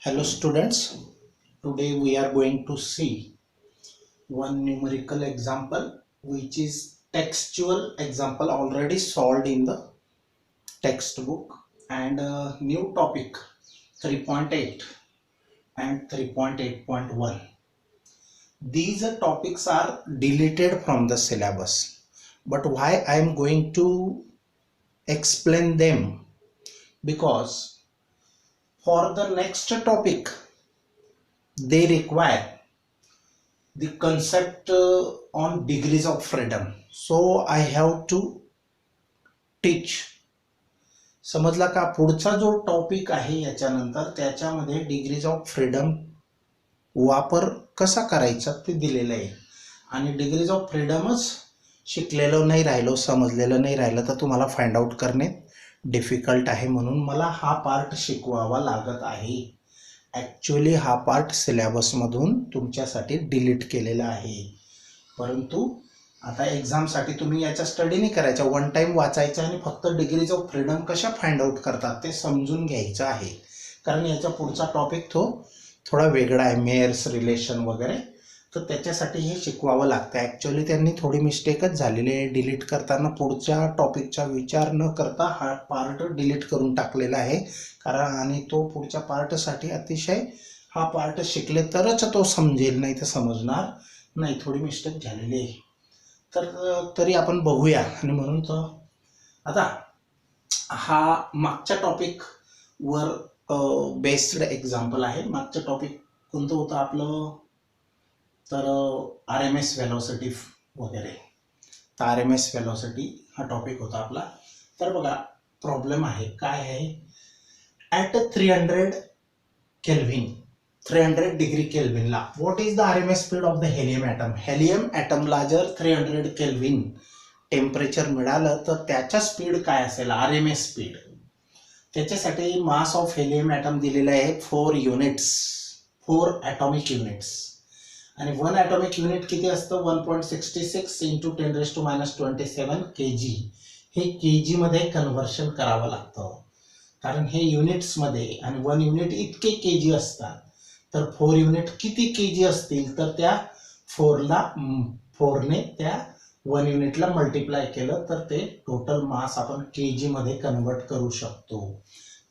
Hello students, today we are going to see one numerical example which is textual example already solved in the textbook and a new topic 3.8 and 3.8.1. These topics are deleted from the syllabus, but why I am going to explain them? Because for the next topic they require the concept on degrees of freedom, so I have to teach. समजला का? पुढचा जो topic आहे याच्यानंतर त्याच्यामध्ये degrees of freedom वापर कसा करायचा ते दिलेलं आहे आणि डिग्रीज ऑफ फ्रीडमच शिकलेलं नाही राहिलो, समजलेलं नाही राहिलं तर तुम्हाला फाइंड आउट करणे डिफिकल्ट आहे, म्हणून मला हा पार्ट शिकवावा लागत आहे. ॲक्च्युअली हा पार्ट सिलेबसमधून तुमच्यासाठी डिलीट केलेला आहे, परंतु आता एक्झामसाठी तुम्ही याचा स्टडी नाही करायचा, वन टाइम वाचायचं आणि फक्त डिग्रीज ऑफ फ्रीडम कशा फाइंड आउट करतात ते समजून घ्यायचं आहे. कारण याचा पुढचा टॉपिक थोडा वेगळा आहे, मेयर्स रिलेशन वगैरे, तर त्याच्यासाठी हे शिकवावं लागतं. ॲक्च्युअली त्यांनी थोडी मिस्टेकच झालेली आहे, डिलीट करताना पुढच्या टॉपिकचा विचार न करता हा पार्ट डिलीट करून टाकलेला आहे. कारण आणि तो पुढच्या पार्टसाठी अतिशय हा पार्ट शिकले तरच तो समजेल, नाही तर समजणार नाही, थोडी मिस्टेक झालेली आहे. तर तरी आपण बघूया. आणि म्हणून तर आता हा मागच्या टॉपिक वर बेस्ड एक्झाम्पल आहे. मागचं टॉपिक कोणतं होतं आपलं? तर आर एम एस व्हेलॉसिटी वगैरे, तर आर एम एस व्हेलॉसिटी हा टॉपिक होता आपला. तर बघा प्रॉब्लेम आहे, काय आहे, ॲट 300 केल्व्हिन 300 डिग्री केल्व्हिनला what is the R M S speed of the helium atom. Helium ॲटमला जर 300 केल्व्हिन टेम्परेचर मिळालं तर त्याच्या स्पीड काय असेल, आर एम एस स्पीड. त्याच्यासाठी मास ऑफ हेलियम ॲटम दिलेला आहे 4 युनिट्स, 4 ॲटॉमिक युनिट्स. आणि 1 ॲटॉमिक युनिट किती असतं? 1.66 इंटू 10⁻27 kg. हे kg मध्ये कन्व्हर्शन करावं लागतं, कारण हे युनिट्समध्ये, आणि 1 युनिट इतके kg असतात. तर 4 युनिट किती kg असतील, तर त्या 4ने त्या 1 युनिटला मल्टिप्लाय केलं तर ते टोटल मास आपण kg मध्ये कन्वर्ट करू शकतो.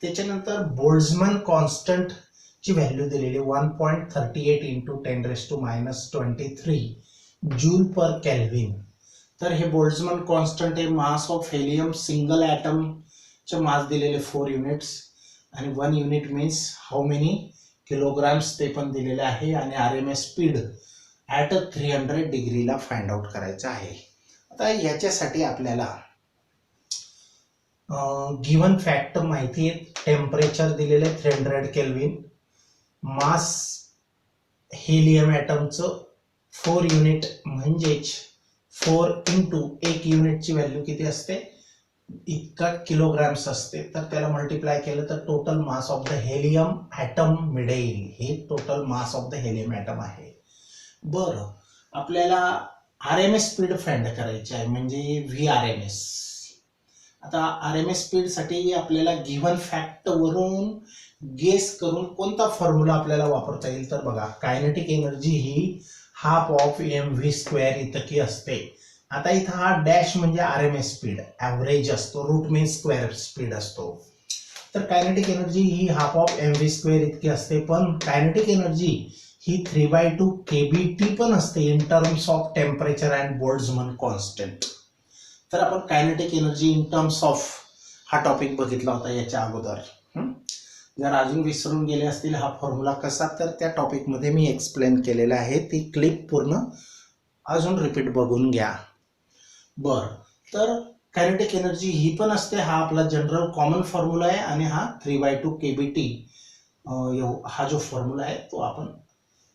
त्याच्यानंतर बोल्ट्झमन कॉन्स्टंट ची व्हॅल्यू दिलेली 1.38 इंटू 10⁻23 जूल पर केल्व्हिन. तर हे बोल्ट्झमन कॉन्स्टंट आहे. मास ऑफ हेलियम सिंगल ॲटमचे मास दिलेले 4 युनिट्स, आणि 1 unit means how many kilograms ते पण दिलेले आहे. आणि R M S speed at 300 डिग्रीला फाइंड आउट करायचं आहे. आता याच्यासाठी आपल्याला गिवन फॅक्ट माहिती आहे. टेम्परेचर दिलेले 300 केल्व्हिन, मास हेलियम ॲटमचं 4 युनिट म्हणजेच 4 इंटू 1 युनिटची व्हॅल्यू किती असते, इतका किलोग्राम्स असते. तर त्याला मल्टिप्लाय केलं तर total mass of the helium atom मिळेल. हे total mass of the helium atom आहे. बरं, आपल्याला R M S speed find करायची आहे, म्हणजे व्ही आर एम एस. आता आर एम एस स्पीडसाठी आपल्याला गिव्हन फॅक्ट वरून गेस करून कोणता फॉर्म्युला आपल्याला वापरता येईल, तर बघा कायनेटिक एनर्जी ही half of M V square इतकी असते. आता इथं हा डॅश म्हणजे R M S speed, average असतो, रूट मीन्स स्क्वेअर स्पीड असतो. तर कायनेटिक एनर्जी ही half of M V square इतकी असते, पण कायनेटिक एनर्जी ही 3/2 kBT पण असते in terms of temperature and Boltzmann constant. तर आपण kinetic energy in terms of हा टॉपिक बघितला होता याच्या अगोदर. जर अजून विसरून गेले असतील हा फॉर्म्युला कसा, तर त्या टॉपिकमध्ये मी एक्सप्लेन केलेला आहे, ती क्लिप पूर्ण अजून रिपीट बघून घ्या. बर, तर कायनेटिक एनर्जी ही पण असते, हा आपला जनरल कॉमन फॉर्म्युला आहे, आणि हा 3/2 kBT हा जो फॉर्म्युला आहे तो आपण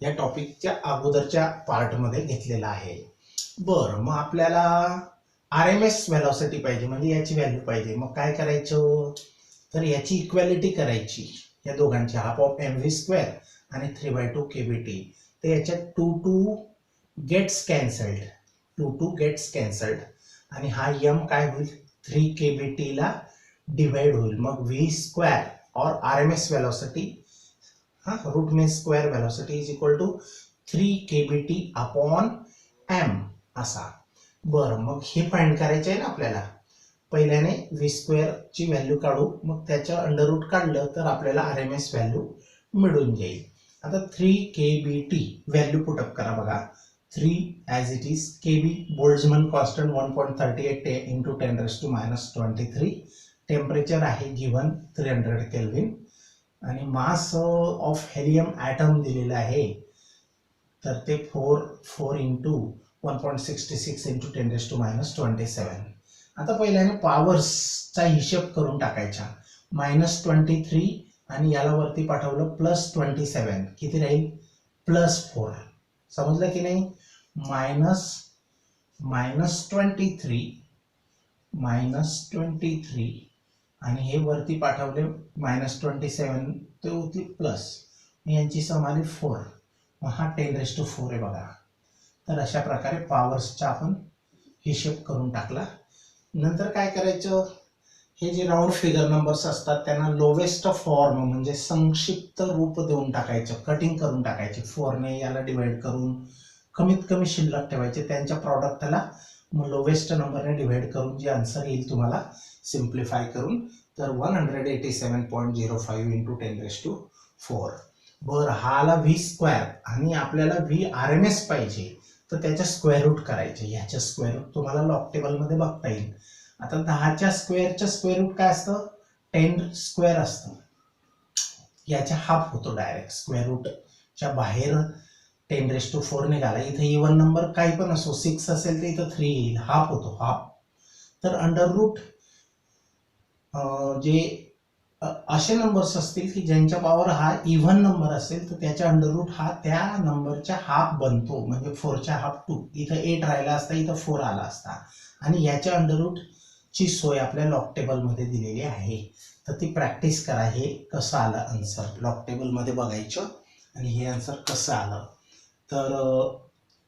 या टॉपिकच्या अगोदरच्या पार्टमध्ये घेतलेला आहे. बरं, मग आपल्याला आर एम एस व्हेलॉसिटी पाहिजे, म्हणजे याची व्हॅल्यू पाहिजे. मग काय करायचं, तर याची इक्वॅलिटी करायची या दोघांची, half of M V square आणि 3/2 kBT. तर याच्यात 2 गेट्स कॅन्सल्ड, 2 गेट्स कॅन्सल्ड, आणि हा एम काय होईल, 3 kBT ला डिवाइड होईल. मग व्ही स्क्वेअर और आर एम एस व्हेलॉसिटी हा, root means square velocity is equal to 3 kBt upon m असा. बरं, मग हे फाइंड करायचे आहे ना आपल्याला. पहिल्याने व्ही स्क्वेअर ची व्हॅल्यू काढू, मग त्याच्या अंडर रूट काढलं तर आपल्याला RMS व्हॅल्यू मिळून जाईल. आता 3 kBt व्हॅल्यू पुटअप करा बघा. 3 as it is, kb Boltzmann constant 1.38 into 10⁻⁻23. Temperature आहे गिवन 300 केल्विन आणि मास ऑफ हेलियम ॲटम दिलेला आहे, तर ते 4 इंटू 1.66 इंटू 10⁻⁻27. आता पहिल्याने पॉवर्सचा हिशेब करून टाकायचा. -23 आणि याला वरती पाठवलं +27, किती राहील +4. समजलं की नाही. -23 आणि हे वरती पाठवले -27, ते होती प्लस, यांची सम आली 4. मग हा 10⁻⁴ आहे बघा. तर अशा प्रकारे पॉवर्सचा आपण हिशेब करून टाकला. नंतर काय करायचं, हे जे राऊंड फिगर नंबर्स असतात त्यांना लोवेस्ट फॉर्म म्हणजे संक्षिप्त रूप देऊन टाकायचं, कटिंग करून टाकायचे. 4ने याला डिवाइड करून कमीत कमी शिल्लक ठेवायचे, त्यांच्या प्रॉडक्टला मग लोवेस्ट नंबरने डिवाइड करून जे आन्सर येईल तुम्हाला सिम्प्लिफाय करून, तर 187.05 इंटू 10⁻⁴. बरं, हा आला व्ही स्क्वेअर आणि आपल्याला व्ही RMS पाहिजे, तर त्याच्या स्क्वेअर रूट करायचे. ह्याच्या स्क्वेअर रूट तुम्हाला लॉग टेबलमध्ये बघता येईल. आता 10च्या स्क्वेअरच्या स्क्वेअर रूट काय असतं, 10 स्क्वेअर असतं. याच्या हाफ होतो डायरेक्ट. स्क्वेअर रूटच्या बाहेर 10⁻⁴ निघाला. इथे इवन नंबर काही पण असो, 6 असेल तर इथं 3 येईल, हाफ होतो, हाफ. तर अंडर रूट जे असे नंबर्स असतील की ज्यांच्या पॉवर हा इव्हन नंबर असेल, तर त्याच्या अंडर रूट हा त्या नंबरच्या हाफ बनतो, म्हणजे 4च्या हाफ 2. इथं 8 राहिला असता, इथं 4 आला असता. आणि याच्या अंडर रूट ची सोय आपल्या लॉग टेबलमध्ये दिलेली आहे. तर ती प्रॅक्टिस करा. हे कसं आलं आन्सर लॉग टेबलमध्ये बघायचं आणि हे आन्सर कसं आलं. तर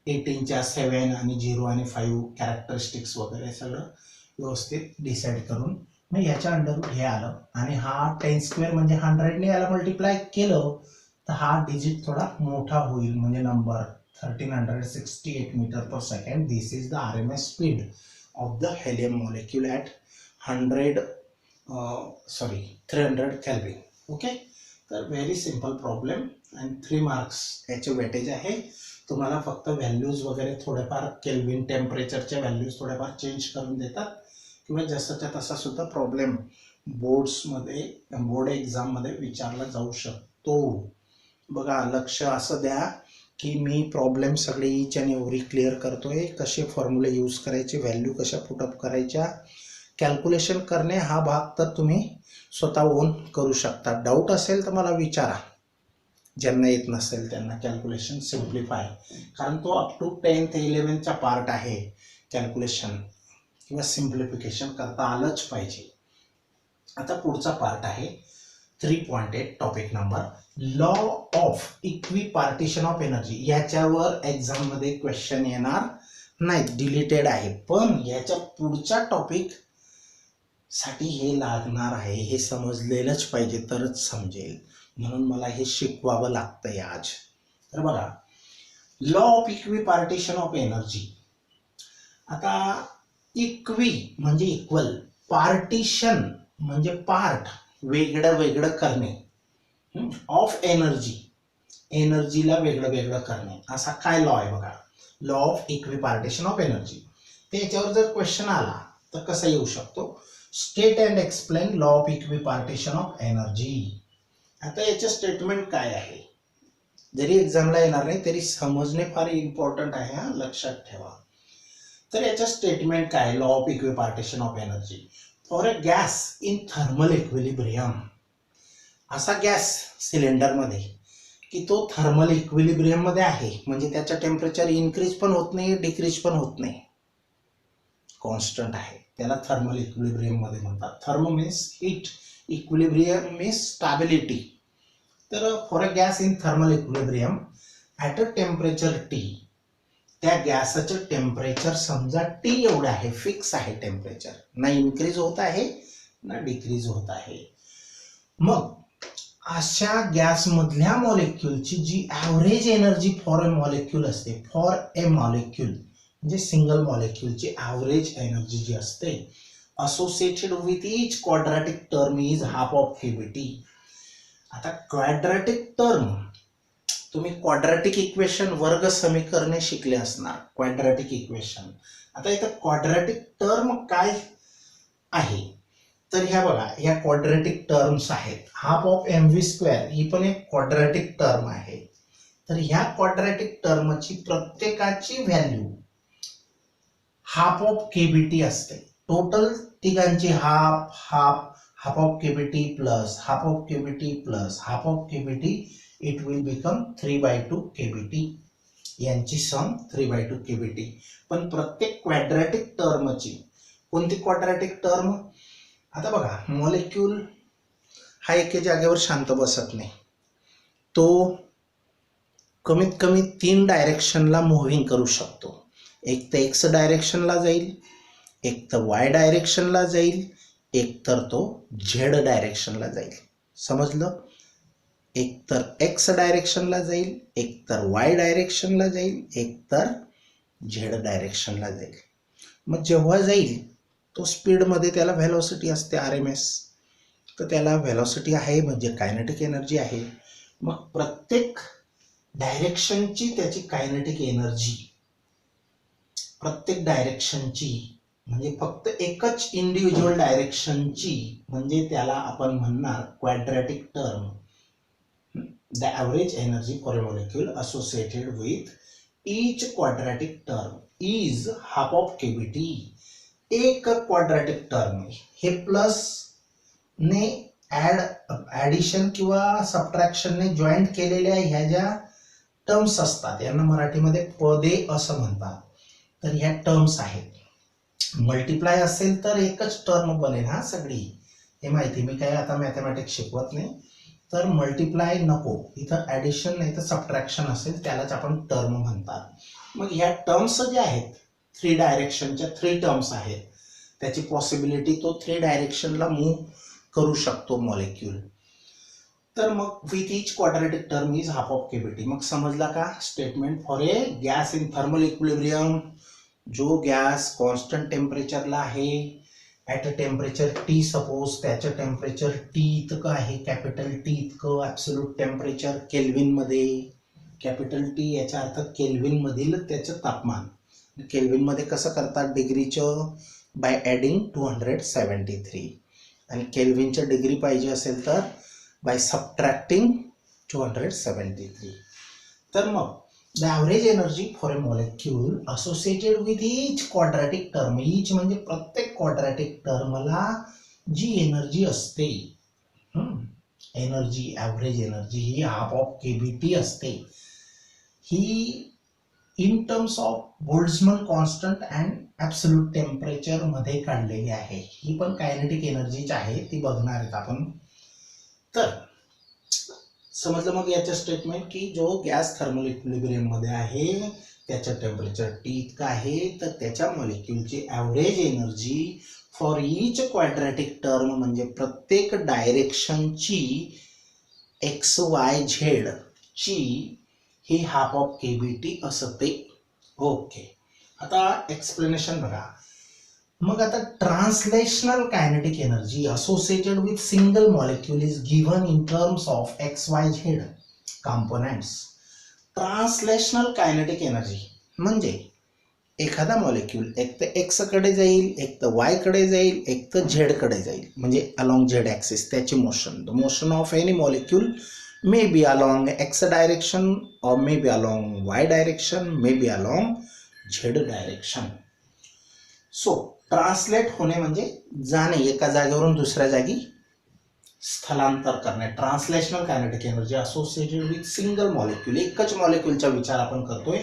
18च्या 7 आणि 0 आणि 5 कॅरेक्टरिस्टिक्स वगैरे सगळं व्यवस्थित डिसाईड करून मग याच्या अंडर हे आलं. आणि हा 10 स्क्वेअर म्हणजे 100ने याला मल्टिप्लाय केलं तर हा डिजिट थोडा मोठा होईल, म्हणजे number 1368 metre per second. This is the RMS speed of the helium molecule at 300 kelvin. Okay, तर व्हेरी सिम्पल प्रॉब्लेम आणि 3 मार्क्स याचे वेटेज आहे. तुम्हाला फक्त व्हॅल्यूज वगैरे थोडेफार केल्विन टेम्परेचरच्या व्हॅल्यूज थोड्याफार चेंज करून देतात, किंवा जसाच्या तसा सुद्धा प्रॉब्लेम बोर्ड एक्झाममध्ये विचारला जाऊ शकतो. बघा, लक्ष असं द्या की मी प्रॉब्लेम सगळे ईच आणि एव्हरी क्लिअर करतोय. कसे फॉर्म्युले यूज करायचे, व्हॅल्यू कशा पुटअप करायच्या, कॅल्क्युलेशन करणे हा भाग तर तुम्ही स्वतःहून करू शकता. डाऊट असेल तर मला विचारा. ज्यांना येत नसेल त्यांना कॅल्क्युलेशन सिम्प्लिफाय, कारण तो अप टू 10th 11thचा पार्ट आहे. कॅल्क्युलेशन किंवा सिम्प्लिफिकेशन करता आलंच पाहिजे. आता पुढचा पार्ट आहे 3.8 topic number law of equipartition of energy. याच्यावर एक्झाम मध्ये क्वेश्चन येणार नाही, डिलीटेड आहे. पण याच्या पुढच्या टॉपिक साठी हे लागणार आहे, हे समजलेलंच पाहिजे तरच समजेल, म्हणून मला हे शिकवावं लागतंय आज. तर बघा, law of equipartition of energy. आता इक्वी म्हणजे इक्वल, पार्टिशन म्हणजे पार्ट, वेगळं वेगळं करणे, ऑफ एनर्जी, एनर्जीला वेगळं वेगळं करणे, असा काय लॉ आहे बघा, law of equipartition of energy. त्याच्यावर जर क्वेश्चन आला तर कसा येऊ शकतो, state and explain law of equipartition of energy. आता याचे स्टेटमेंट काय आहे, जरी एक्झामला येणार नाही तरी समजणे फार इम्पॉर्टंट आहे, हा लक्षात ठेवा. तर याचं स्टेटमेंट काय, law of equipartition of energy. For a gas in thermal equilibrium, असा गॅस सिलेंडरमध्ये की तो थर्मल इक्विलिब्रियम मध्ये आहे, म्हणजे त्याचं टेम्परेचर इन्क्रीज पण होत नाही, डिक्रीज पण होत नाही, कॉन्स्टंट आहे, त्याला थर्मल इक्विलिब्रियम मध्ये म्हणतात. Therm means heat, equilibrium means stability. तर for a gas in thermal equilibrium at a temperature T, त्या गॅसचं टेम्परेचर समजा टी एवढं आहे, फिक्स आहे टेम्परेचर, ना इन्क्रीज होत आहे ना डिक्रीज होत आहे. मग अशा गॅस मधल्या मॉलिक्युलची जी average energy for a molecule असते, फॉर ए मॉलिक्युल म्हणजे सिंगल मॉलिक्युलची ॲव्हरेज एनर्जी जी असते associated with each quadratic term is half of KBT. आता क्वाड्रॅटिक टर्म तुम्ही क्वाड्रॅटिक इक्वेशन वर्ग समीकरणे शिकले असणार. क्वाड्रॅटिक इक्वेशन, आता इथं क्वाड्रॅटिक टर्म काय आहे तर ह्या बघा, ह्या क्वाड्रॅटिक टर्म्स आहेत. Half of M V square ही पण एक क्वाड्रॅटिक टर्म आहे. तर ह्या क्वाड्रॅटिक टर्मची प्रत्येकाची व्हॅल्यू हाफ ऑफ केबीटी असते. टोटल तिघांची half half half of KBT plus half of KBT plus half of KBT, it will become 3/2 KBT. यांची सम 3/2 केबीटी. पण प्रत्येक क्वाड्रॅटिक टर्मची, कोणती क्वाड्रॅटिक टर्म, आता बघा मॉलिक्यूल हा एके जागेवर शांत बसत नाही. तो कमीत कमी 3 डायरेक्शनला मुव्हिंग करू शकतो. एक तर एक्स डायरेक्शनला जाईल, एक तर वाय डायरेक्शनला जाईल, एक तर तो झेड डायरेक्शनला जाईल. समजलं? एक तर एक्स डायरेक्शनला जाईल, एक तर वाय डायरेक्शनला जाईल, एक तर झेड डायरेक्शनला जाईल. मग जेव्हा जाईल तो स्पीडमध्ये त्याला व्हेलॉसिटी असते RMS, तर त्याला व्हेलॉसिटी आहे म्हणजे कायनेटिक एनर्जी आहे. मग प्रत्येक डायरेक्शनची त्याची कायनेटिक एनर्जी, प्रत्येक डायरेक्शनची म्हणजे फक्त एकच इंडिव्हिज्युअल डायरेक्शनची म्हणजे त्याला आपण म्हणणार quadratic term. The average energy for a molecule associated with each quadratic term is half of KBT. एक क्वाड्रॅटिक टर्म हे प्लस ने ॲडिशन किंवा सबट्रॅक्शनने जॉईंट केलेल्या ह्या ज्या टर्म्स असतात यांना मराठीमध्ये पदे असं म्हणतात. तर ह्या टर्म्स आहेत. मल्टिप्लाय असेल तर एकच टर्म बनेल. हा सगळी हे माहिती, मी काही आता मॅथमॅटिक्स शिकवत नाही. तर मल्टिप्लाय नको, इथं ॲडिशन नाही तर सबट्रॅक्शन असेल त्यालाच आपण टर्म म्हणतात. मग ह्या टर्म्स ज्या आहेत 3 डायरेक्शनच्या 3 टर्म्स आहेत, त्याची पॉसिबिलिटी तो 3 डायरेक्शनला मूव्ह करू शकतो मॉलिक्यूल. तर मग with each quadratic term is half of KBT. मग समजला का statement for a gas in thermal equilibrium. जो गॅस कॉन्स्टंट टेम्परेचरला आहे at a temperature T, suppose त्याचं टेम्परेचर टी इतकं आहे, कॅपिटल टी इतकं, ॲब्सोल्यूट टेम्परेचर केल्विनमध्ये, कॅपिटल टी याचा अर्थ केल्विनमधील त्याचं तापमान. केल्विनमध्ये कसं करतात डिग्रीचं, बाय ॲडिंग 273, आणि केल्विनच्या डिग्री पाहिजे असेल तर बाय सबट्रॅक्टिंग 273. तर मग the average energy for a molecule associated with each quadratic term, each म्हणजे प्रत्येक क्वाड्रॅटिक टर्मला जी एनर्जी असते, एनर्जी ॲव्हरेज एनर्जी ही हाफ ऑफ केबीटी असते. ही in terms of Boltzmann constant and absolute temperature मध्ये काढलेली आहे. ही पण कायनेटिक एनर्जीच आहे, ती बघणार आहेत आपण. तर समजलं मग याचं स्टेटमेंट की जो गॅस थर्मल इक्विलिब्रियम मध्ये आहे त्याचं टेम्परेचर टी इतकं आहे, तर त्याच्या मॉलिक्यूलची average energy for each quadratic term म्हणजे प्रत्येक डायरेक्शनची एक्स वाय झेड ची ही हाफ ऑफ केबीटी असते. ओके, आता एक्सप्लेनेशन बघा. मग आता translational kinetic energy associated with single molecule is given in terms of X Y Z components. Translational kinetic energy म्हणजे एखादा मॉलिक्यूल एक तर एक्स कडे जाईल, एक तर वाय कडे जाईल, एक तर झेड कडे जाईल, म्हणजे अलॉंग झेड ॲक्सिस त्याची motion. The motion of any molecule may be along x direction or may be along y direction, may be along z direction. So translate होणे म्हणजे जाणे, एका जागेवरून दुसऱ्या जागी स्थलांतर करणे. Translational kinetic energy associated with single molecule, एकच मॉलिक्यूलचा विचार आपण करतोय,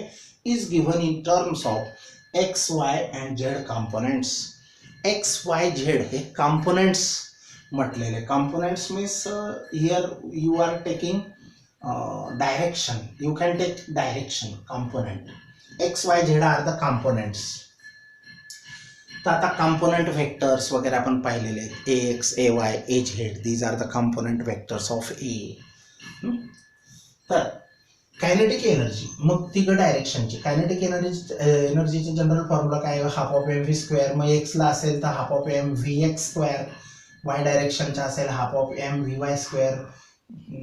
is given in terms of X Y and Z components. X Y Z हे कंपोनेंट्स म्हटलेले. Components means here you are taking direction, you can take direction component. X, Y, Z are the components. तर आता component vectors वगैरे आपण पाहिलेले आहेत, A X A Y A Z, these are the component vectors of A. तर kinetic energy, मग तिघ डायरेक्शनची कायनेटिक एनर्जीचे जनरल फॉर्म्युला काय आहे, half of M V square. मग एक्सला असेल तर half of M V X square, Y डायरेक्शनचा असेल half of M V Y square,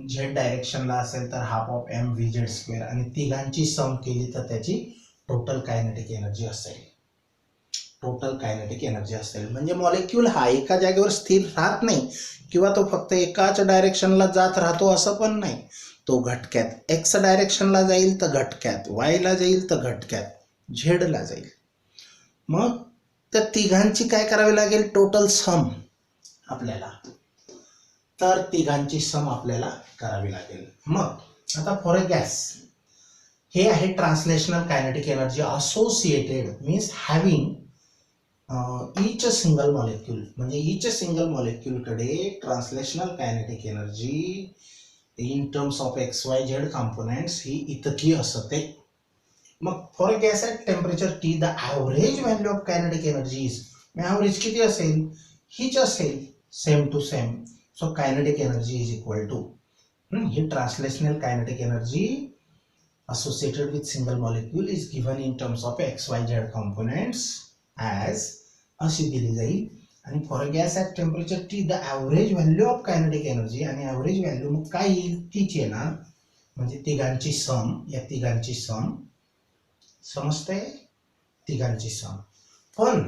Z डायरेक्शनला असेल तर half of M V Z square. आणि तिघांची सम केली तर त्याची टोटल कायनेटिक एनर्जी असेल. टोटल कायनेटिक एनर्जी असेल म्हणजे मॉलिक्यूल हा एका जागेवर स्थिर राहत नाही किंवा तो फक्त एकाच डायरेक्शनला जात राहतो असं पण नाही. तो घटक्यात एक्स डायरेक्शनला जाईल तर घटक्यात वायला जाईल तर घटक्यात झेडला जाईल. मग त्या तिघांची काय करावी लागेल, टोटल सम आपल्याला. तर तिघांची सम आपल्याला करावी लागेल. मग आता फॉर अ गॅस हे आहे translational kinetic energy associated means having each a single molecule. म्हणजे each a single molecule कडे translational kinetic energy in terms of X Y Z components ही इतकी असते. मग for gas at temperature T the average value of kinetic energy is, average किती असेल, हीच असेल same to same. So kinetic energy is equal to ही translational kinetic energy associated with single molecule is given in terms of x y z components as अशी दिली जाईल. आणि for gas at temperature T the average value of kinetic energy, आणि average value मग काय येईल, तीच येणार म्हणजे तिघांची सम. या तिघांची सम समजते, तिघांची सम. पण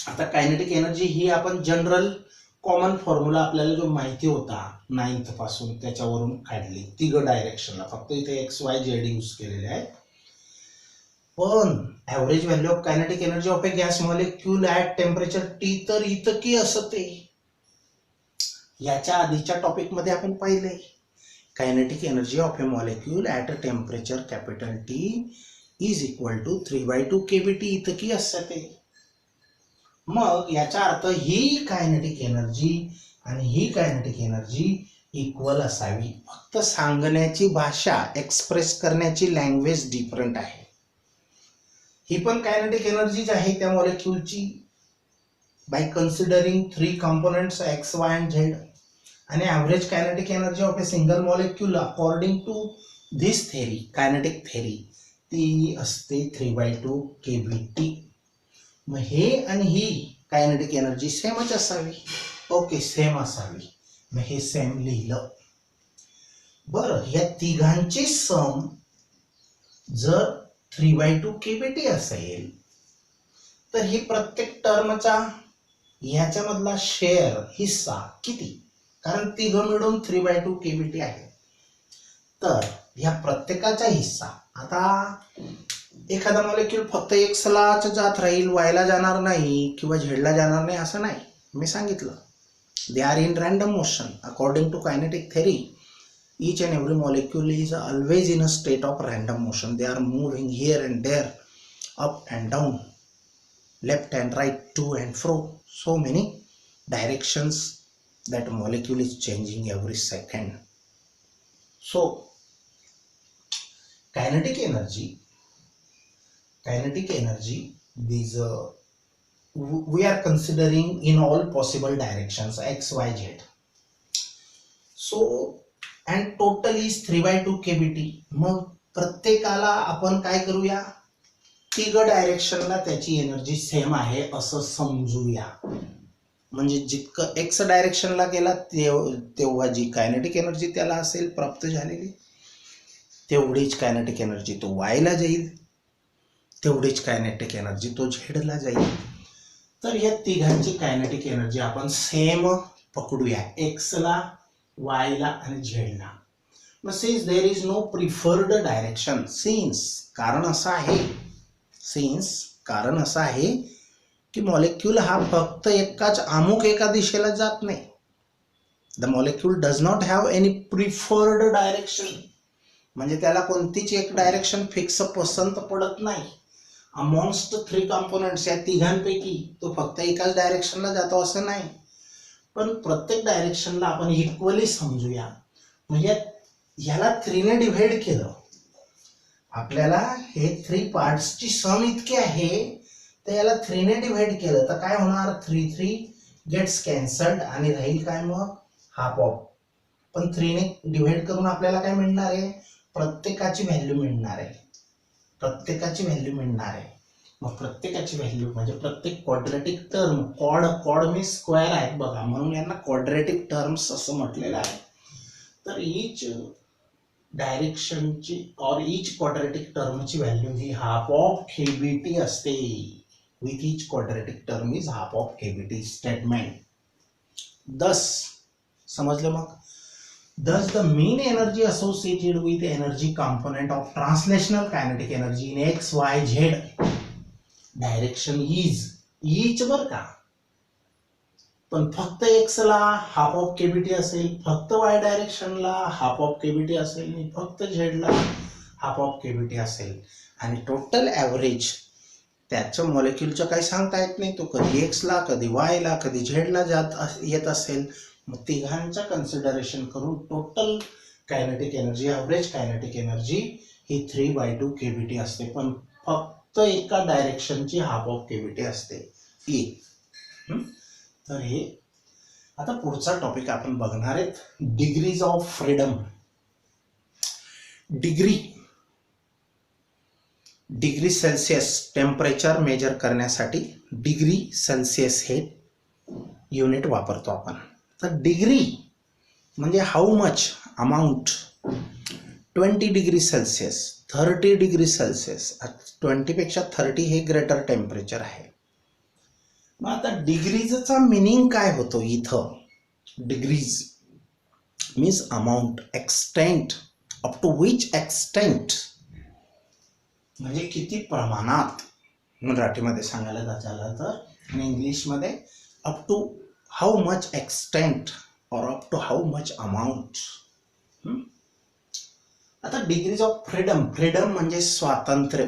आता कायनेटिक एनर्जी ही आपण जनरल कॉमन फॉर्म्युला आपल्याला जो माहिती होता 9th पासून त्याच्यावरून काढली तिघ डायरेक्शनला, फक्त इथे एक्स वाय झेड यूज केलेले आहे. पण average value of kinetic energy of a gas molecule at temperature T तर इतकी असते. याच्या आधीच्या टॉपिक मध्ये आपण पाहिले kinetic energy of a molecule at a temperature capital T is equal to 3/2 kBT इतकी असते. मग याचा अर्थ ही कायनेटिक एनर्जी आणि ही कायनेटिक एनर्जी इक्वल असावी. फक्त सांगण्याची भाषा, एक्सप्रेस करण्याची लँग्वेज डिफरंट आहे. ही पण कायनेटिक एनर्जीज आहे त्या मॉलिक्यूलची by considering 3 components X Y and Z. आणि average kinetic energy of a single molecule according to this theory, kinetic theory, ती असते 3/2 kBT. मग हे आणि ही कायनेटिक एनर्जी सेमच असावी. ओके, सेम असावी. मग हे सेम लिहिलं. बरं, या तिघांची सम जर 3/2 kBT असेल तर ही प्रत्येक टर्मचा ह्याच्यामधला शेअर हिस्सा किती, कारण तिघं मिळून 3/2 kBT आहे. तर ह्या प्रत्येकाचा हिस्सा, आता एखादा मॉलिक्यूल फक्त एक्सलाच जात राहील, वायला जाणार नाही किंवा झेडला जाणार नाही असं नाही. मी सांगितलं they are in random motion according to kinetic theory. Each and every molecule is always in a state of random motion. They are moving here and there, up and down, left and right, to and fro. So many directions that molecule is changing every second. So kinetic energy, these we are considering in all possible directions x, y, z. So and total is 3/2 kBT. मग प्रत्येकाला आपण काय करूया, तिघ डायरेक्शनला त्याची energy same आहे असं समजूया. म्हणजे जितकं एक्स डायरेक्शनला गेला तेव्हा जी कायनेटिक एनर्जी त्याला असेल प्राप्त झालेली, तेवढीच कायनेटिक एनर्जी तो वायला जाईल, तेवढीच कायनेटिक एनर्जी तो झेडला जाईल. तर या तिघांची कायनेटिक एनर्जी आपण सेम पकडूया, एक्सला, वायला आणि झेडला. मग since there is no preferred direction, कारण असं आहे की मॉलिक्यूल हा फक्त अमुक एका दिशेला जात नाही. The molecule does not have any preferred direction, म्हणजे त्याला कोणतीच एक डायरेक्शन फिक्स पसंत पडत नाही. अमॉंगस्ट 3 कंपोनेंट्स, या तिघांपैकी तो फक्त एकाच डायरेक्शनला जातो असं नाही, पण प्रत्येक डायरेक्शनला आपण इक्वली समजूया. म्हणजे याला 3 ने डिव्हाइड केलं, आपल्याला हे 3 पार्ट्सची सम इतकी आहे तर याला 3 ने डिवाइड केलं तर काय होणार, 3 गेट्स कॅन्सल्ड आणि राहील काय मग हाफ ऑफ. पण 3 ने डिवाइड करून आपल्याला काय मिळणार आहे, प्रत्येकाची व्हॅल्यू मिळणार आहे, प्रत्येकाची व्हॅल्यू मिळणार आहे. मग प्रत्येकाची व्हॅल्यू म्हणजे प्रत्येक क्वाड्रॅटिक टर्म, कॉड मी स्क्वेअर आहेत बघा, म्हणून यांना क्वाड्रॅटिक टर्म्स असं म्हटलेलं आहे. तर ईच डायरेक्शनची और ईच क्वाड्रॅटिक टर्मची व्हॅल्यू ही हाफ ऑफ केबीटी असते. With each quadratic term is half of KBT statement. दस समजलं मग. Thus, the mean energy associated with energy component of translational kinetic energy in x, y, z direction is each बर का, पण फक्त x ला half of KBT असेल, फक्त y डायरेक्शनला हाफ ऑफ केबीटी असेल आणि फक्त z ला हाफ ऑफ केबीटी असेल. आणि टोटल ॲव्हरेज त्याचं मॉलिक्युलचं काही सांगता येत नाही, तो कधी x ला, कधी y ला, कधी z ला येत असेल. मग तिघांचं कन्सिडरेशन करून total kinetic energy, average kinetic energy ही 3/2 केबीटी असते, पण फक्त एका डायरेक्शनची हाफ ऑफ केबीटी असते ई. तर हे आता पुढचा टॉपिक आपण बघणार आहेत, degrees of freedom. Degree Celsius temperature measure करण्यासाठी डिग्री सेल्सिअस हे युनिट वापरतो आपण. तर डिग्री म्हणजे how much amount. 20 degree Celsius, 30 degree Celsius, 20 पेक्षा 30 हे ग्रेटर टेम्परेचर आहे. मग आता डिग्रीजचा मिनिंग काय होतो इथं. Degrees means amount, extent, up to which extent म्हणजे किती प्रमाणात मराठीमध्ये सांगायला झालं तर, आणि इंग्लिशमध्ये up to how much extent or up to how much amount. आता डिग्रीज ऑफ फ्रीडम, फ्रीडम म्हणजे स्वातंत्र्य.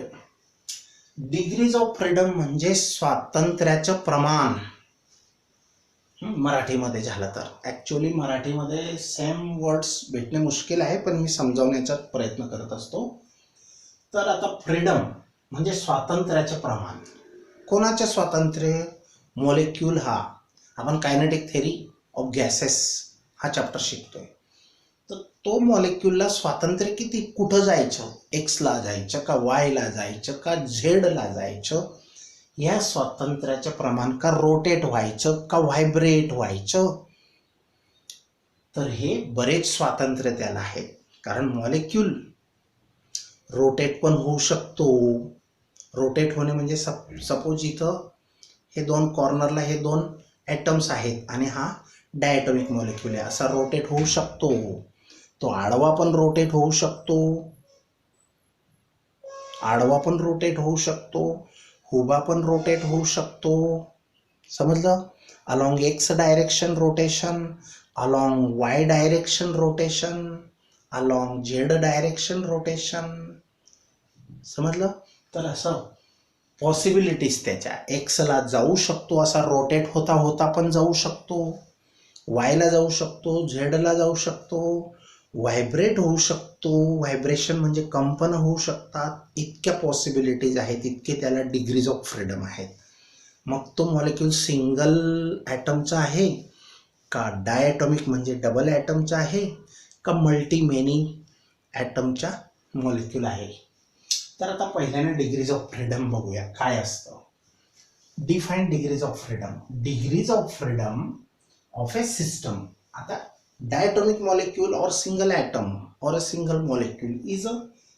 डिग्रीज ऑफ फ्रीडम म्हणजे स्वातंत्र्याचं प्रमाण मराठीमध्ये झालं तर. ॲक्च्युअली मराठीमध्ये सेम वर्ड्स भेटणे मुश्किल आहे, पण मी समजावण्याचा प्रयत्न करत असतो. तर आता फ्रीडम म्हणजे स्वातंत्र्याचे प्रमाण. कोणाचे स्वातंत्र्य, मॉलिक्यूल. हा आपण कायनेटिक थेरी ऑफ गॅसेस हा चॅप्टर शिकतोय. तर तो मॉलिक्यूलला स्वातंत्र्य किती, कुठं जायचं, एक्सला जायचं का वायला जायचं का झेडला जायचं, या स्वातंत्र्याचं प्रमाण, का रोटेट व्हायचं का व्हायब्रेट व्हायचं. तर हे बरेच स्वातंत्र्य त्याला आहे, कारण मॉलिक्यूल रोटेट पण होऊ शकतो. रोटेट होणे म्हणजे सपोज इथं हे दोन कॉर्नरला हे दोन ॲटम्स आहेत आणि हा डायटॉमिक मॉलिक्यूल आहे, असा रोटेट होऊ शकतो. तो आडवा पण रोटेट होऊ शकतो, आडवा पण रोटेट होऊ शकतो, उभा पण रोटेट होऊ शकतो. समजलं. Along x direction rotation, along Y direction rotation, along Z direction rotation. समजलं. तर असं पॉसिबिलिटीज त्याच्या, एक्सला जाऊ शकतो असा रोटेट होता होता पण जाऊ शकतो, वायला जाऊ शकतो, झेडला जाऊ शकतो, व्हायब्रेट होऊ शकतो, व्हायब्रेशन म्हणजे कंपन होऊ शकतात. इतक्या पॉसिबिलिटीज आहेत, इतके त्याला डिग्रीज ऑफ फ्रीडम आहेत. मग तो मॉलिक्यूल सिंगल ॲटमचा आहे का डायटॉमिक म्हणजे डबल ॲटमचा आहे का मल्टी मेनी ॲटमचा मॉलिक्यूल आहे. तर आता पहिल्याने डिग्रीज ऑफ फ्रीडम बघूया काय असतं. Define degrees of freedom. Degrees of freedom of a system. आता diatomic molecule or single atom or a single molecule is a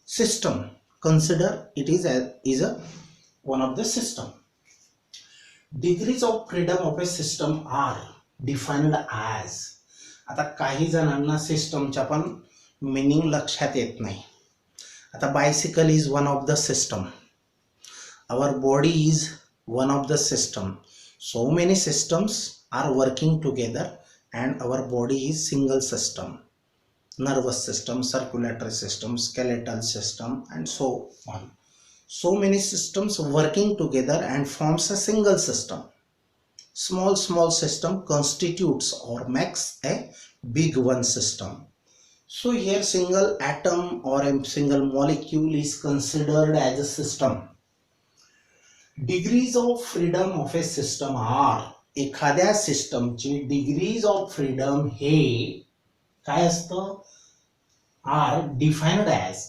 system. Consider it is a one of the system. Degrees of freedom of a system are defined as. आता काही जणांना सिस्टमच्या पण meaning लक्षात येत नाही. आता bicycle is one of the system. Our body is one of the system. So many systems are working together. And our body is single system. Nervous system, circulatory system, skeletal system, and so on. So many systems working together and forms a single system. Small system constitutes or makes a big one system. So here single atom or a single molecule is considered as a system. Degrees of freedom of a system are, एखाद्या सिस्टमची degrees of freedom हे काय असतं, R defined as,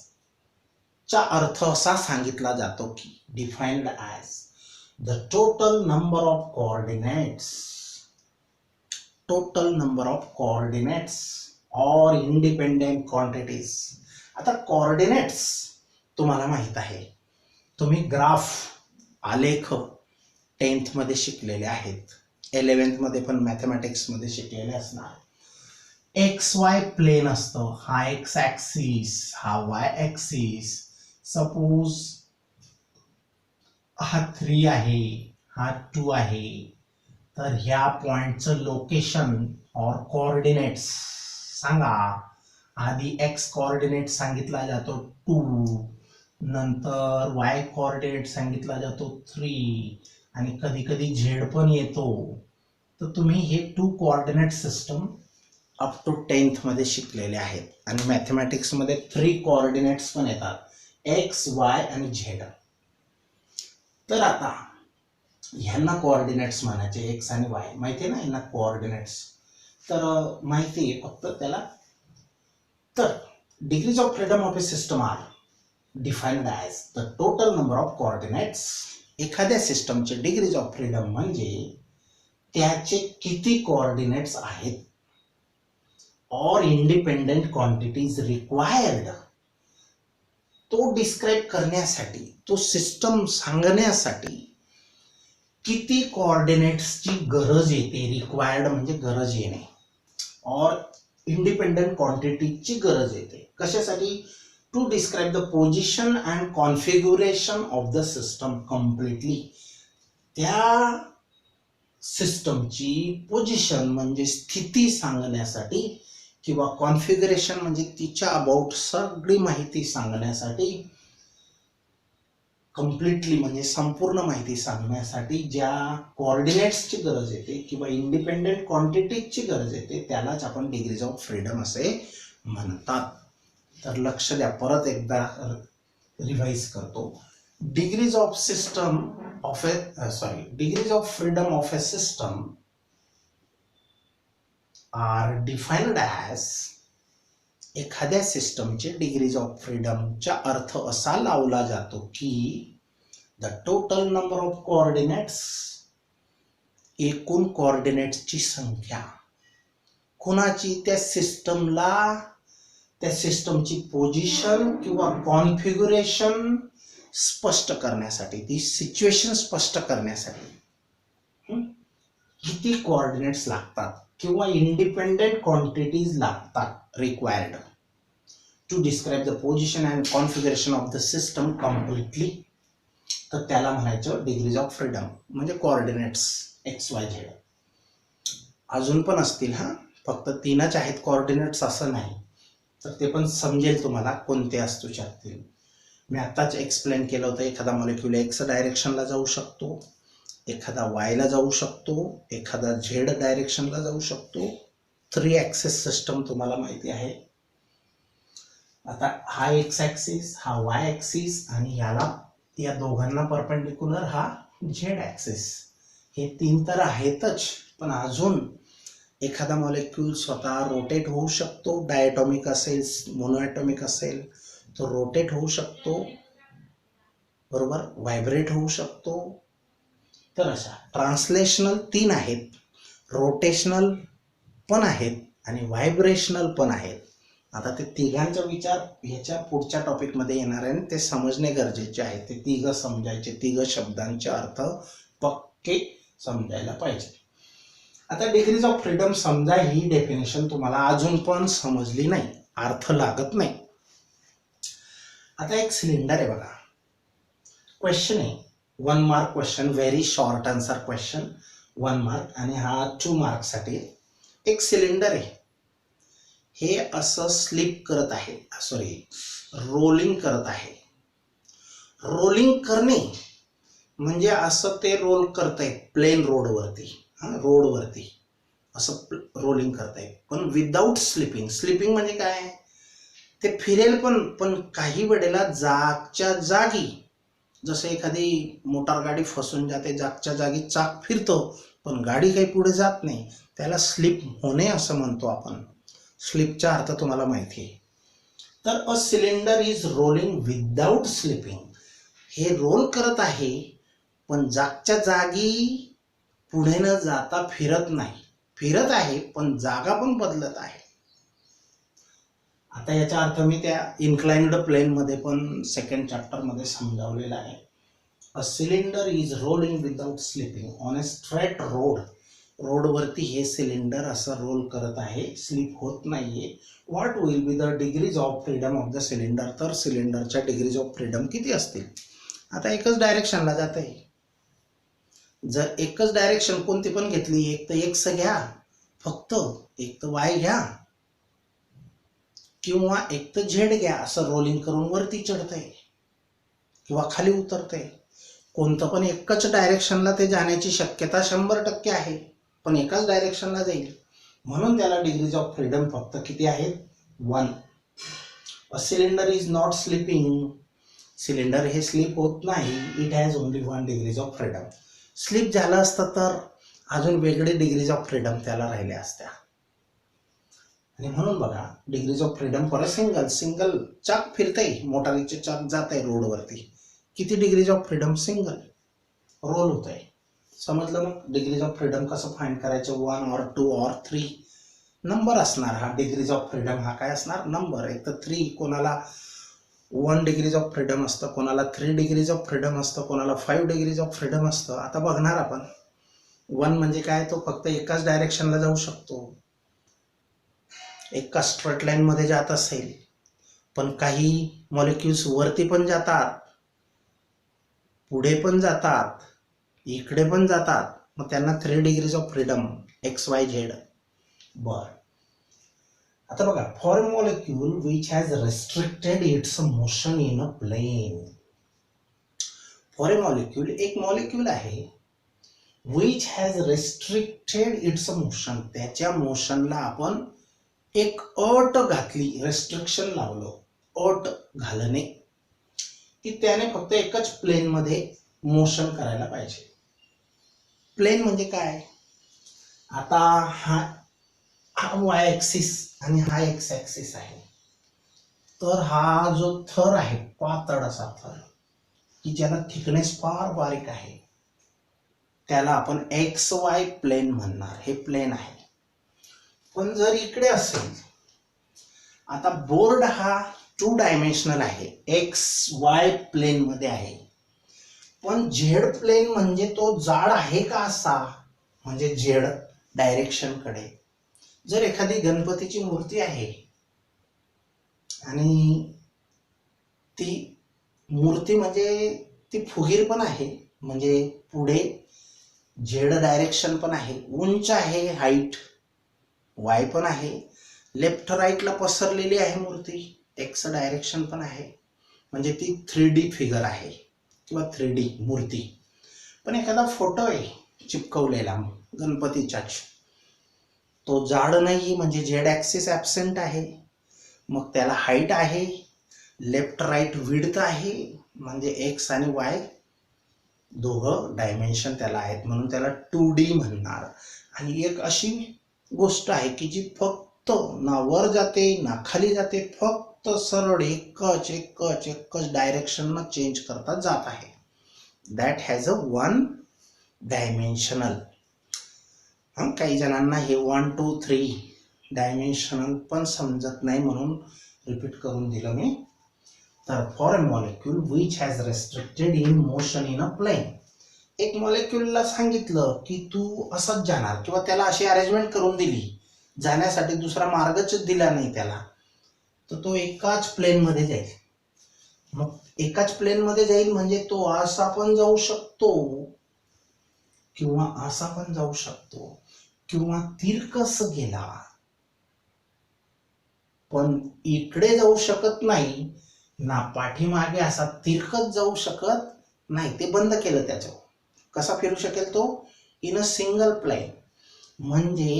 चा अर्थ असा सांगितला जातो की defined as the total number of coordinates, total number of coordinates और इंडिपेंडेंट क्वांटिटीज. आता कोऑर्डिनेट्स तुम्हाला माहित आहे, तुम्ही ग्राफ आलेख 10th मध्ये शिकलेले आहेत, 11th मध्ये पण मॅथमॅटिक्स मध्ये शिकलेले असणार. एक्स वाय प्लेन असतं, हा एक्स ॲक्सिस, हा वाय ॲक्सिस. सपोज हा 3 आहे, हा 2 आहे, तर ह्या पॉइंटचं लोकेशन और कोऑर्डिनेट्स सांगा. आधी एक्स कोऑर्डिनेट सांगितला जातो 2, नंतर वाय कोऑर्डिनेट सांगितला जातो 3, आणि कधी कधी झेड पण येतो. तर तुम्ही हे 2 coordinate system up to 10th मध्ये शिकलेले आहेत. आणि मॅथमॅटिक्स मध्ये 3 कोऑर्डिनेट्स पण येतात, एक्स वाय आणि झेड. तर आता ह्यांना कोऑर्डिनेट्स म्हणायचे, एक्स आणि वाय माहिती आहे ना, ह्यांना कोऑर्डिनेट्स तर माहिती आहे फक्त त्याला. तर degrees of freedom of a system are defined as the total number of coordinates. एखाद्या सिस्टमचे डिग्रीज ऑफ फ्रीडम म्हणजे त्याचे किती कोऑर्डिनेट्स आहेत, और इंडिपेंडेंट क्वांटिटीज रिक्वायर्ड, तो डिस्क्राइब करण्यासाठी, तो सिस्टम सांगण्यासाठी किती कोऑर्डिनेट्सची गरज येते. रिक्वायर्ड म्हणजे गरज येणे, और इंडिपेंडेंट क्वांटिटीची गरज येते कशासाठी, to describe the position and configuration of the system completely. त्या सिस्टमची पोझिशन म्हणजे स्थिती सांगण्यासाठी, किंवा कॉन्फिगरेशन म्हणजे तिच्या अबाउट सगळी माहिती सांगण्यासाठी, कम्प्लिटली म्हणजे संपूर्ण माहिती सांगण्यासाठी ज्या कोऑर्डिनेट्सची गरज येते किंवा इंडिपेंडेंट क्वांटिटीजची गरज येते, त्यालाच आपण डिग्रीज ऑफ फ्रीडम असे म्हणतात. तर लक्ष द्या, परत एकदा रिवाइज करतो. Degrees of system of a degrees of freedom of a system are defined as, एखाद्या सिस्टमचे डिग्रीज ऑफ फ्रीडमचा अर्थ असा लावला जातो की the total number of coordinates, एकूण कोऑर्डिनेट्सची संख्या. कुणाची, त्या सिस्टमला, त्या सिस्टमची पोझिशन किंवा कॉन्फिग्युरेशन स्पष्ट करण्यासाठी, ती सिच्युएशन स्पष्ट करण्यासाठी किती कोऑर्डिनेट्स लागतात, किंवा इंडिपेंडेंट क्वांटिटीज लागतात required to describe the position and configuration of the system completely. तर त्याला म्हणायचं डिग्रीज ऑफ फ्रीडम, म्हणजे कोऑर्डिनेट्स एक्स वाय झेड. अजून पण असतील हा, फक्त 3च आहेत कोऑर्डिनेट्स असं नाही. तर ते पण समजेल तुम्हाला कोणते असू शकतील. मी आत्ताच एक्सप्लेन केलं होतं, एखादा मॉलिक्यूल एक्स डायरेक्शनला जाऊ शकतो, एखादा वायला जाऊ शकतो, एखादा झेड डायरेक्शनला जाऊ शकतो. 3 ॲक्सिस सिस्टम तुम्हाला माहिती आहे. आता हा एक्स ॲक्सिस, हा वाय ॲक्सिस, आणि या दोघांना परपेंडिक्युलर हा झेड ॲक्सिस. हे 3 तर आहेतच, पण अजून एखादा मॉलिक्यूल स्वतः रोटेट होऊ शकतो, डायटॉमिक असेल, मोनोॲटॉमिक असेल तो रोटेट होऊ शकतो, बरोबर, व्हायब्रेट होऊ शकतो. तर अशा ट्रान्सलेशनल 3 आहेत, रोटेशनल पण आहेत आणि व्हायब्रेशनल पण आहेत. आता ते तिघांचा विचार ह्याच्या पुढच्या टॉपिकमध्ये येणार आहे, ते समजणे गरजेचे आहे. ते तिघ समजायचे, तिघ शब्दांचे अर्थ पक्के समजायला पाहिजे. आता डिग्रीज ऑफ फ्रीडम समजा, ही डेफिनेशन तुम्हाला अजून पण समजली नाही, अर्थ लागत नाही. आता एक सिलेंडर आहे बघा, क्वेश्चन आहे 1 mark question, very short answer question, 1 mark, आणि हा 2 मार्कसाठी. एक सिलेंडर आहे, हे असं स्लिप करत आहे, रोलिंग करत आहे. रोलिंग करणे म्हणजे असं ते रोल करत आहे प्लेन रोडवरती, रोडवरती असं रोलिंग करत आहे, पण विदाऊट स्लिपिंग. स्लिपिंग म्हणजे काय, ते फिरेल पण काही वेळेला जागच्या जागी जसे एखादी मोटार गाडी फसून जाते, जागच्या जागी चाक फिरतो पण गाडी काही पुढे जात नाही, त्याला स्लिप होणे असं म्हणतो आपण. स्लिपचा अर्थ तुम्हाला माहिती आहे. तर a cylinder is rolling without slipping. हे रोल करत आहे पण जागच्या जागी पुढे न जाता फिरत नाही. फिरत आहे पण जागा पण बदलत आहे. आता याचा अर्थ मी त्या इन्क्लाइन्ड प्लेन मध्ये पण सेकंड चॅप्टर मध्ये समजावलेला आहे. A cylinder is rolling without slipping on a straight road. रोडवरती हे सिलेंडर असं रोल करत आहे, स्लिप होत नाहीये. What will be the degrees of freedom of the cylinder. तर सिलेंडरच्या डिग्रीज ऑफ फ्रीडम किती असतील. आता एकच डायरेक्शनला जात आहे. जर एकच डायरेक्शन कोणती पण घेतली, एक तर एक्स घ्या फक्त, एक तर वाय घ्या किंवा एक तर झेड घ्या, असं रोलिंग करून वरती चढतंय किंवा खाली उतरतंय. कोणतं पण एकच डायरेक्शनला ते जाण्याची शक्यता 100% आहे, पण एकाच डायरेक्शनला जाईल. म्हणून त्याला डिग्रीज ऑफ फ्रीडम फक्त किती आहेत, 1. A cylinder is not slipping. Cylinder हे स्लिप होत नाही. It has only 1 degrees of freedom. Slip झालं असतं तर अजून वेगळे डिग्रीज ऑफ फ्रीडम त्याला राहिल्या असत्या. आणि म्हणून बघा, degrees of freedom for a single चाक फिरतंय, मोटारीचे चाक जात आहे रोडवरती, किती degrees of freedom, single roll होत आहे. समजलं. मग डिग्रीज ऑफ फ्रीडम कसं फाइंड करायचं, 1 or 2 or 3 नंबर असणार. हा डिग्रीज ऑफ फ्रीडम हा काय असणार, नंबर. एक तर 3, कोणाला 1 डिग्रीज ऑफ फ्रीडम असतं, कोणाला 3 डिग्रीज ऑफ फ्रीडम असतं, कोणाला 5 डिग्रीज ऑफ फ्रीडम असतं. आता बघणार आपण. 1 म्हणजे काय, तो फक्त एकाच डायरेक्शनला जाऊ शकतो, एका स्ट्रेट लाईन मध्ये जात असेल. पण काही मॉलिक्युल्स वरती पण जातात, पुढे पण जातात, इकडे पण जातात. मग त्यांना 3 degrees of freedom, X Y Z. बर. आता बघा, for a molecule which has restricted its motion in a plane. For a molecule, एक मॉलिक्यूल आहे, which has restricted its motion. त्याच्या मोशनला आपण एक अट घातली, रेस्ट्रिक्शन लावलं, अट घालणे, की त्याने फक्त एकच प्लेन मध्ये मोशन करायला पाहिजे. प्लेन म्हणजे काय, आता हा वाय ऍक्सिस आणि हा एक्स ऍक्सिस आहे. तर हा जो थर आहे, पातळ असा थर, की ज्याला थिकनेस फार बारीक आहे, त्याला आपण एक्स वाय प्लेन म्हणणार. हे प्लेन आहे. पण जर इकडे असेल, आता बोर्ड हा 2 डायमेन्शनल आहे, एक्स वाय प्लेन मध्ये आहे, पण झेड प्लेन म्हणजे तो जाड आहे का असा, म्हणजे झेड डायरेक्शन कडे. जर एखादी गणपतीची मूर्ती आहे आणि ती मूर्ती म्हणजे ती फुगीर पण आहे, म्हणजे पुढे झेड डायरेक्शन पण आहे, उंच आहे, हाईट वाय पण आहे, लेफ्ट राईटला पसरलेली आहे मूर्ती, एक्स डायरेक्शन पण आहे, म्हणजे ती 3D फिगर आहे किंवा 3D मूर्ती. पण एखादा फोटो आहे चिपकवलेला गणपतीचाच, तो जाड नाही, म्हणजे झेड ऍक्सिस ऍबसेंट आहे, मग त्याला हाईट आहे, लेफ्ट राईट विड्थ आहे, म्हणजे एक्स आणि वाय दोघं डायमेन्शन त्याला आहेत, म्हणून त्याला 2D म्हणणार. आणि एक अशी गोष्ट आहे की जी फक्त ना वर जाते ना खाली जाते, फक्त सरळ एकच डायरेक्शन चेंज करता जात आहे. That has a 1 dimensional. काही जणांना हे 1, 2, 3 डायमेन्शनल पण समजत नाही, म्हणून रिपीट करून दिलं मी. तर for a molecule which has restricted in motion in a plane. एक मॉलिक्यूलला सांगितलं की तू असंच जाणार, किंवा त्याला अशी अरेंजमेंट करून दिली, जाण्यासाठी दुसरा मार्गच दिला नाही त्याला, तर तो एकाच प्लेन मध्ये जाईल. मग एकाच प्लेन मध्ये जाईल म्हणजे तो असा पण जाऊ शकतो किंवा असा पण जाऊ शकतो, किंवा तिरकस गेला, पण इकडे जाऊ शकत नाही ना, पाठीमागे असा तिरकत जाऊ शकत नाही. ते बंद केलं त्याचं. कसा फिरू शकेल तो, इन अ सिंगल प्लेन. म्हणजे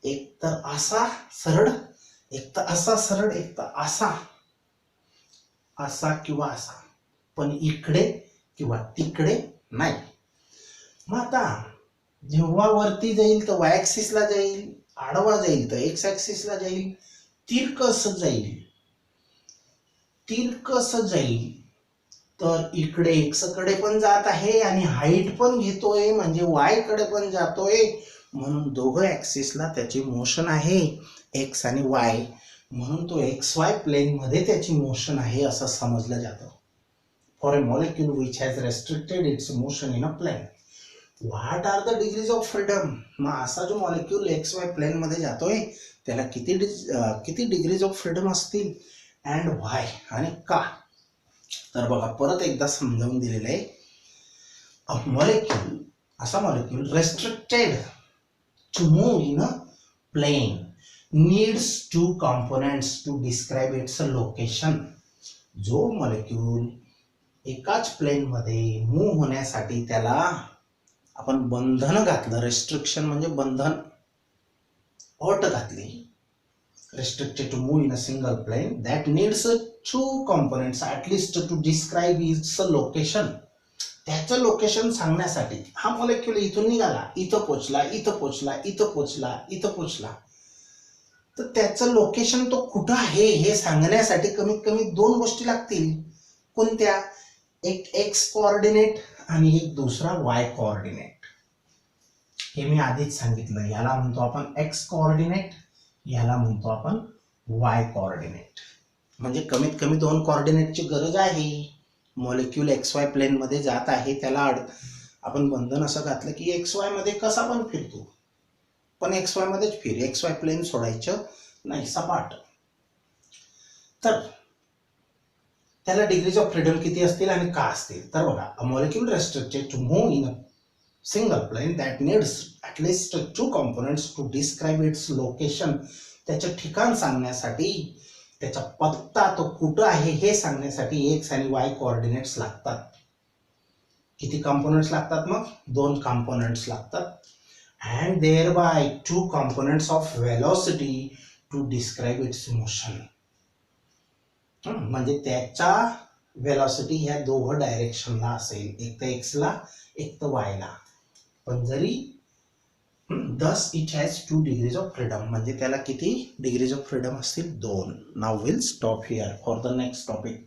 एक तर असा सरळ, एक तर असा सरळ, एक तर असा, असा किंवा असा, पण इकडे किंवा तिकडे नाही. मग आता जेव्हा वरती जाईल तर वाय ऍक्सिसला जाईल, आडवा जाईल तर एक्स ऍक्सिसला जाईल, तिरकस जाईल तर इकडे एक्स कडे पण जात आहे आणि हाईट पण घेतोय म्हणजे वाय कडे पण जातोय, म्हणून दोघं ऍक्सिसला त्याची मोशन आहे एक्स आणि वाय, म्हणून तो एक्स वाय प्लेन मध्ये त्याची मोशन आहे असं समजलं जातं. For a molecule which has restricted its motion in a plane, what are the degrees of freedom. मग असा जो मॉलिक्यूल एक्स वाय प्लेन मध्ये जातोय त्याला किती डिग्रीज ऑफ फ्रीडम असतील अँड व्हाय आणि का. तर बघा परत एकदा समजावून दिलेलं आहे. असा molecule restricted to move in a plane needs two components to describe its location. जो मॉलिक्यूल एकाच प्लेन मध्ये मूव्ह होण्यासाठी त्याला आपण बंधन घातलं, रेस्ट्रिक्शन म्हणजे बंधन, अट घातली, restricted to move in a single plane that needs two components at least to describe its location. त्याचं लोकेशन सांगण्यासाठी हा मॉलिक्यूल इथून निघाला, इथं पोचला, इथं पोचला, इथं पोचला, इथं पोचला, तर त्याचं लोकेशन तो कुठं आहे हे सांगण्यासाठी कमीत कमी दोन गोष्टी लागतील. कोणत्या? एक एक्स कोऑर्डिनेट आणि एक दुसरा वाय कोऑर्डिनेट. हे मी आधीच सांगितलं, याला म्हणतो आपण एक्स कोऑर्डिनेट, याला म्हणतो आपण वाय कोऑर्डिनेट. म्हणजे कमीत कमी दोन कोऑर्डिनेटची गरज आहे. मॉलिक्यूल एक्स वाय प्लेन मध्ये जात आहे, त्याला आपण बंधन असं घातलं की एक्स वाय मध्ये कसा पण फिरतो, पण एक्स वाय मध्येच फिर, एक्स वाय प्लेन सोडायचं नाही सपाट. तर त्याला डिग्रीज ऑफ फ्रीडम किती असतील आणि का असतील. तर बघा, a molecule restricted to move in a single plane that needs at least two components to describe its location. त्याचं ठिकाण सांगण्यासाठी, त्याचा पत्ता तो कुठं आहे हे सांगण्यासाठी एक्स आणि वाय कोऑर्डिनेट्स लागतात. किती कंपोनेंट्स लागतात? मग दोन कंपोनेंट्स लागतात. and thereby two components of velocity to describe its motion. म्हणजे त्याचा वेलॉसिटी ह्या दोघं डायरेक्शनला असेल, एक तर एक्सला एक तर वायला. पण जरी thus it has 2 degrees of freedom, म्हणजे त्याला किती डिग्रीज ऑफ फ्रीडम असतील? 2. Now will stop here for the next topic.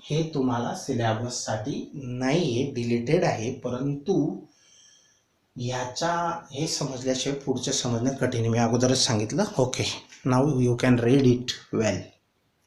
हे तुम्हाला सिलेबस साठी नाहीये, डिलीटेड आहे, परंतु याचा हे समजल्याशिवाय पुढचं समजणं कठीण. मी अगोदरच सांगितलं. Okay, now you can read it well.